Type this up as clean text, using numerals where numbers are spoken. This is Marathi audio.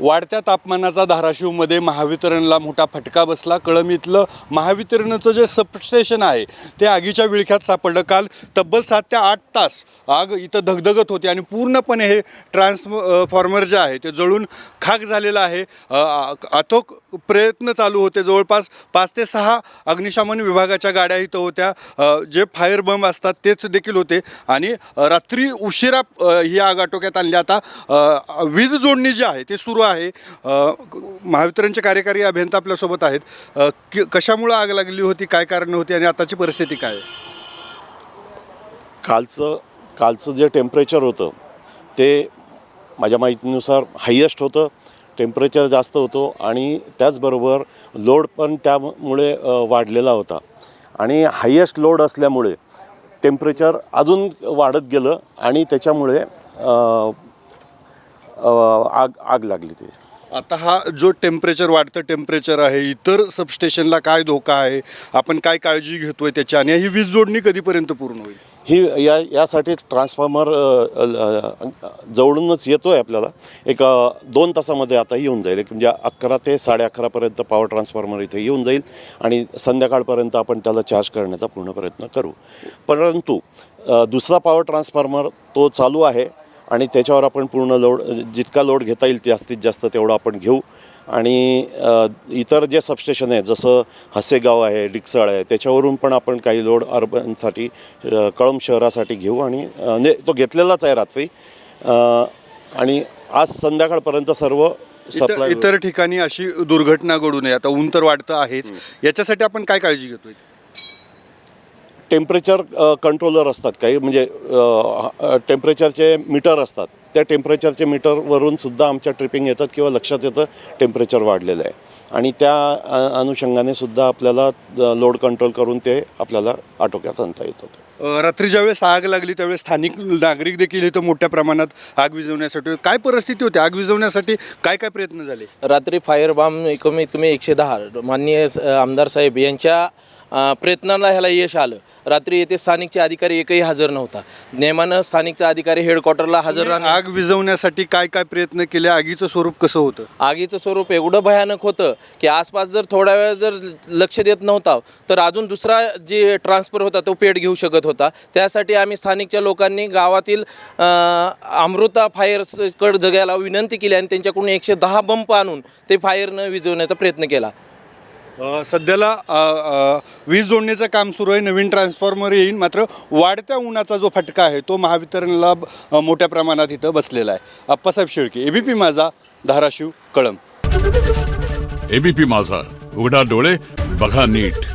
वाढत्या तापमानाचा धाराशिवमध्ये महावितरणला मोठा फटका बसला। कळंब इथलं महावितरणचं जे सबस्टेशन आहे ते आगीच्या विळख्यात सापडलं। काल तब्बल 7 ते 8 तास आग इथं धगधगत होती आणि पूर्णपणे हे ट्रान्सफॉर्मर जे आहे ते जळून खाक झालेलं आहे। अथक प्रयत्न चालू होते। जवळपास 5 ते 6 अग्निशमन विभागाच्या गाड्या इथं होत्या। जे फायर बंब असतात तेच देखील होते आणि रात्री उशिरा ही आग आटोक्यात आणली। आता वीज जोडणी जी आहे ते सुरू आहे। महावितरणचे कार्यकारी अभियंता आपल्यासोबत आहेत। कशामुळे आग लागली होती, काय कारण होती आणि आताची परिस्थिती काय आहे? कालचं जे टेम्परेचर होतं ते माझ्या माहितीनुसार हायेस्ट होतं। टेम्परेचर जास्त होतं आणि त्याचबरोबर लोड पण त्यामुळे वाढलेला होता आणि हायेस्ट लोड असल्यामुळे टेम्परेचर अजून वाढत गेलं आणि त्याच्यामुळे आग लागली ती। आता हा जो वाढतं टेम्परेचर आहे, इतर सबस्टेशनला काय धोका आहे, आपण काय काळजी घेतोय त्याची, आणि ही वीज जोडणी कधीपर्यंत पूर्ण होईल? ही यासाठी ट्रान्सफॉर्मर जवळूनच येतो आहे आपल्याला। एक 2 तासामध्ये आता येऊन जाईल। म्हणजे 11 ते 11:30पर्यंत पॉवर ट्रान्सफॉर्मर इथे येऊन जाईल आणि संध्याकाळपर्यंत आपण त्याला चार्ज करण्याचा पूर्ण प्रयत्न करू। परंतु दुसरा पॉवर ट्रान्सफॉर्मर तो चालू आहे आणि त्याच्यावर आपण पूर्ण लोड, जितका लोड घेता येईल जास्तीत जास्त तेवढा आपण घेऊ। आणि इतर जे सबस्टेशन आहे जसं हसेगाव आहे, डिकसळ आहे, त्याच्यावरून पण आपण काही लोड अर्बनसाठी कळंब शहरासाठी घेऊ आणि तो घेतलेलाच आहे रात्री। आणि आज संध्याकाळपर्यंत सर्व सप्लाय। इतर ठिकाणी अशी दुर्घटना घडू नये, आता ऊन तर वाढतं आहेच, याच्यासाठी आपण काय काळजी घेतोय? टेम्परेचर कंट्रोलर असतात काही, म्हणजे टेम्परेचरचे मीटर असतात। त्या टेम्परेचरचे मीटरवरून सुद्धा आमच्या ट्रिपिंग येतात किंवा लक्षात येतं टेम्परेचर वाढलेलं आहे आणि त्या अनुषंगाने सुद्धा आपल्याला लोड कंट्रोल करून ते आपल्याला आटोक्यात आणता येतात। रात्री ज्यावेळेस आग लागली त्यावेळेस स्थानिक नागरिक देखील इथं मोठ्या प्रमाणात आग विझवण्यासाठी, काय परिस्थिती होती? आग विझवण्यासाठी काय काय प्रयत्न झाले? रात्री फायर बाम कमीत कमी 110 माननीय आमदार साहेब यांच्या प्रयत्नांना ह्याला यश आलं। रात्री येथे स्थानिकचे अधिकारी एकही हजर नव्हता। नेमानं स्थानिकचा अधिकारी हेडक्वार्टरला हजर राहून आग विझवण्यासाठी काय काय प्रयत्न केले? आगीचं स्वरूप कसं होतं? आगीचं स्वरूप एवढं भयानक होतं की आसपास जर थोडा वेळ जर लक्ष देत नव्हता तर अजून दुसरा जे ट्रान्सफर होता तो पेट घेऊ शकत होता। त्यासाठी आम्ही स्थानिकच्या लोकांनी गावातील अमृता फायर्सकडे जगायला विनंती केली आणि त्यांच्याकडून 110 बंप आणून ते फायरनं विझवण्याचा प्रयत्न केला। सध्याला वीज जोडणीचं काम सुरू आहे। नवीन ट्रान्सफॉर्मर येईल, मात्र वाढत्या उन्हाचा जो फटका आहे तो महावितरणला मोठ्या प्रमाणात इथं बसलेला आहे। आप्पासाहेब शेळके, एबीपी माझा, धाराशिव, कळंब। एबीपी माझा, उघडा डोळे बघा नीट।